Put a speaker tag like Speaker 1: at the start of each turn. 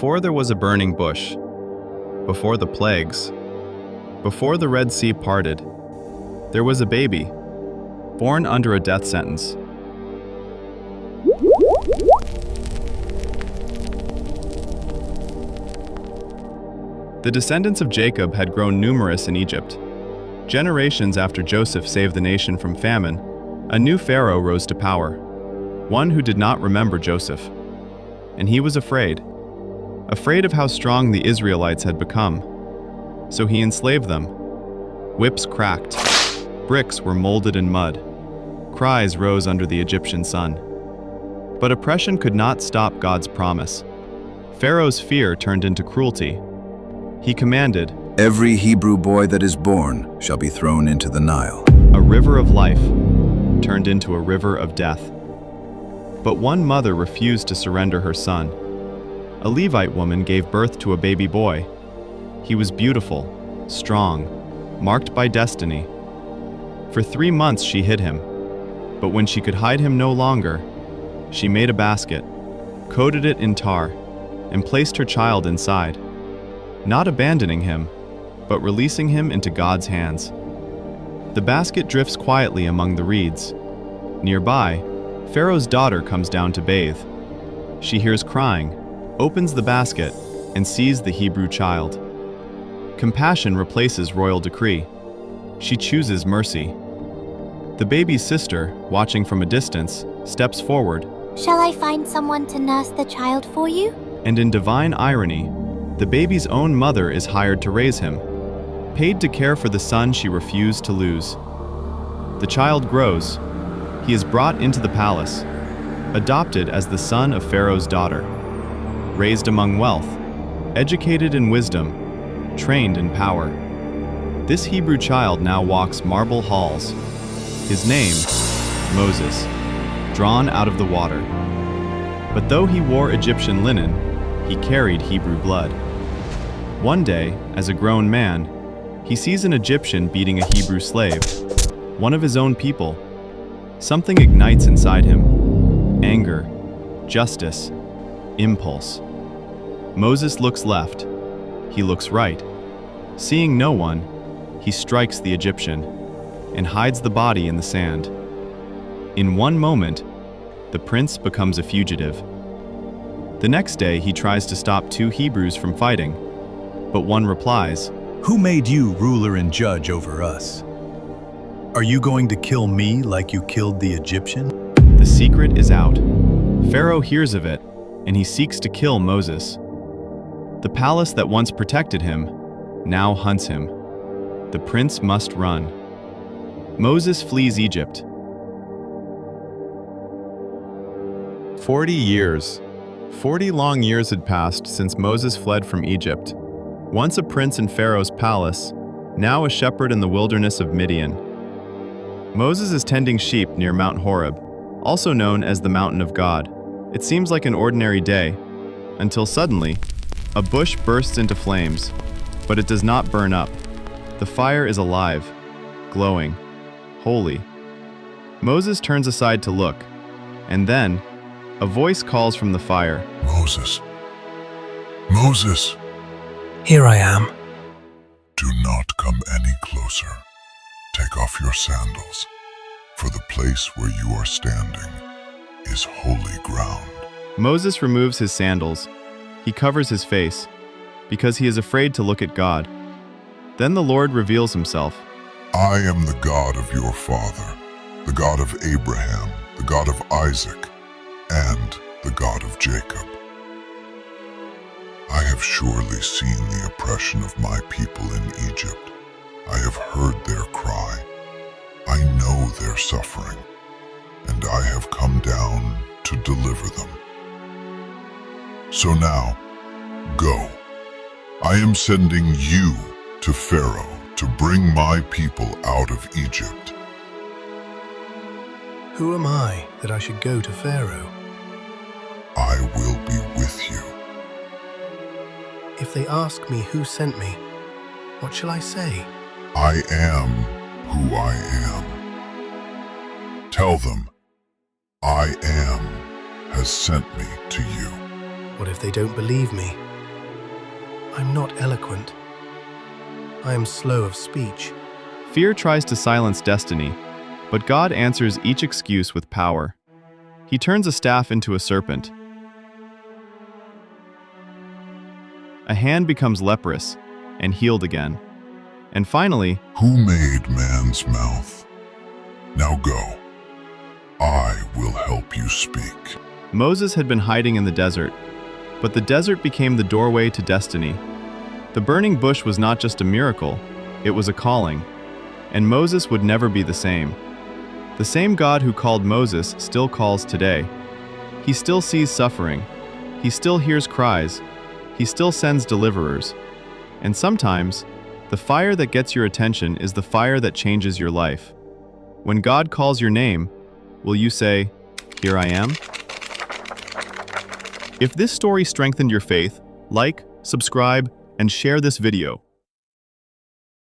Speaker 1: Before there was a burning bush, before the plagues, before the Red Sea parted, there was a baby, born under a death sentence. The descendants of Jacob had grown numerous in Egypt. Generations after Joseph saved the nation from famine, a new Pharaoh rose to power, one who did not remember Joseph. And he was afraid of how strong the Israelites had become. So he enslaved them. Whips cracked, bricks were molded in mud, cries rose under the Egyptian sun. But oppression could not stop God's promise. Pharaoh's fear turned into cruelty. He commanded,
Speaker 2: "Every Hebrew boy that is born shall be thrown into the Nile."
Speaker 1: A river of life turned into a river of death. But one mother refused to surrender her son. A Levite woman gave birth to a baby boy. He was beautiful, strong, marked by destiny. For 3 months she hid him, but when she could hide him no longer, she made a basket, coated it in tar, and placed her child inside, not abandoning him, but releasing him into God's hands. The basket drifts quietly among the reeds. Nearby, Pharaoh's daughter comes down to bathe. She hears crying, opens the basket, and sees the Hebrew child. Compassion replaces royal decree. She chooses mercy. The baby's sister, watching from a distance, steps forward.
Speaker 3: "Shall I find someone to nurse the child for you?"
Speaker 1: And in divine irony, the baby's own mother is hired to raise him, paid to care for the son she refused to lose. The child grows. He is brought into the palace, adopted as the son of Pharaoh's daughter, raised among wealth, educated in wisdom, trained in power. This Hebrew child now walks marble halls. His name, Moses, drawn out of the water. But though he wore Egyptian linen, he carried Hebrew blood. One day, as a grown man, he sees an Egyptian beating a Hebrew slave, one of his own people. Something ignites inside him: anger, justice, impulse. Moses looks left. He looks right. Seeing no one, he strikes the Egyptian and hides the body in the sand. In one moment, the prince becomes a fugitive. The next day, he tries to stop 2 Hebrews from fighting, but one replies,
Speaker 4: "Who made you ruler and judge over us? Are you going to kill me like you killed the Egyptian?"
Speaker 1: The secret is out. Pharaoh hears of it, and he seeks to kill Moses. The palace that once protected him now hunts him. The prince must run. Moses flees Egypt. 40 years. 40 long years had passed since Moses fled from Egypt. Once a prince in Pharaoh's palace, now a shepherd in the wilderness of Midian. Moses is tending sheep near Mount Horeb, also known as the Mountain of God. It seems like an ordinary day, until suddenly, a bush bursts into flames, but it does not burn up. The fire is alive, glowing, holy. Moses turns aside to look, and then, a voice calls from the fire,
Speaker 5: "Moses, Moses,
Speaker 4: "Here I am."
Speaker 5: do not come any closer. Take off your sandals, for the place where you are standing is holy ground."
Speaker 1: Moses removes his sandals. He covers his face, because he is afraid to look at God. Then the Lord reveals himself.
Speaker 5: "I am the God of your father, the God of Abraham, the God of Isaac, and the God of Jacob. I have surely seen the oppression of my people in Egypt. I have heard their cry. I know their suffering, and I have come down to deliver them. So now, go. I am sending you to Pharaoh to bring my people out of Egypt."
Speaker 4: "Who am I that I should go to Pharaoh?"
Speaker 5: "I will be with you."
Speaker 4: "If they ask me who sent me, what shall I say?"
Speaker 5: "I am who I am." Tell them, "I am has sent me to you."
Speaker 4: "What if they don't believe me?"
Speaker 6: I'm not eloquent. I am slow of speech.
Speaker 1: Fear tries to silence destiny, but God answers each excuse with power. He turns a staff into a serpent. A hand becomes leprous and healed again. And finally,
Speaker 5: Who made man's mouth? Now go. I will help you speak.
Speaker 1: Moses had been hiding in the desert, but the desert became the doorway to destiny. The burning bush was not just a miracle, it was a calling, and Moses would never be the same. The same God who called Moses still calls today. He still sees suffering, he still hears cries, he still sends deliverers. And sometimes, the fire that gets your attention is the fire that changes your life. When God calls your name, will you say, "Here I am"? If this story strengthened your faith, like, subscribe, and share this video.